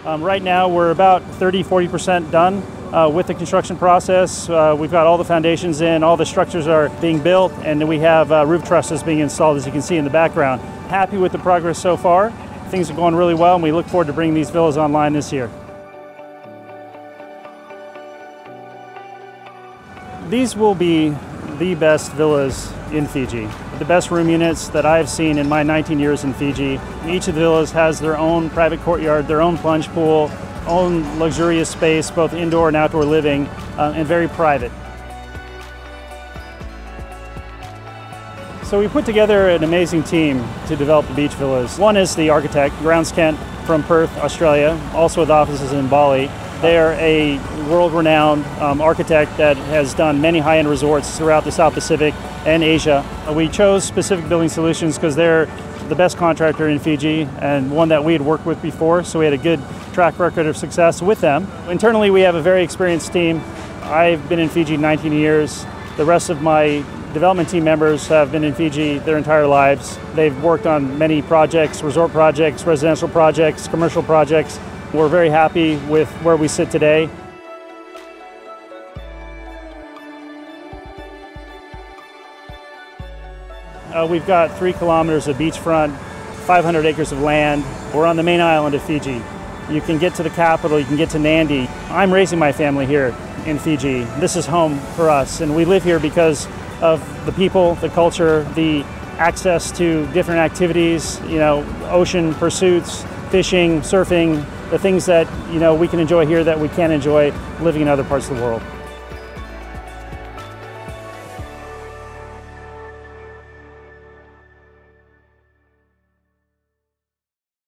Right now we're about 30–40% done with the construction process. We've got all the foundations in, all the structures are being built, and we have roof trusses being installed, as you can see in the background. Happy with the progress so far. Things are going really well, and we look forward to bringing these villas online this year. These will be the best villas in Fiji. The best room units that I've seen in my 19 years in Fiji. Each of the villas has their own private courtyard, their own plunge pool, own luxurious space, both indoor and outdoor living, and very private. So we put together an amazing team to develop the beach villas. One is the architect, Grounds Kent from Perth, Australia, also with offices in Bali. They are a world-renowned architect that has done many high-end resorts throughout the South Pacific and Asia. We chose Specific Building Solutions because they're the best contractor in Fiji and one that we had worked with before, so we had a good track record of success with them. Internally, we have a very experienced team. I've been in Fiji 19 years. The rest of my development team members have been in Fiji their entire lives. They've worked on many projects, resort projects, residential projects, commercial projects. We're very happy with where we sit today. We've got 3 kilometers of beachfront, 500 acres of land. We're on the main island of Fiji. You can get to the capital, you can get to Nandi. I'm raising my family here in Fiji. This is home for us, and we live here because of the people, the culture, the access to different activities, ocean pursuits, fishing, surfing, the things that we can enjoy here that we can't enjoy living in other parts of the world.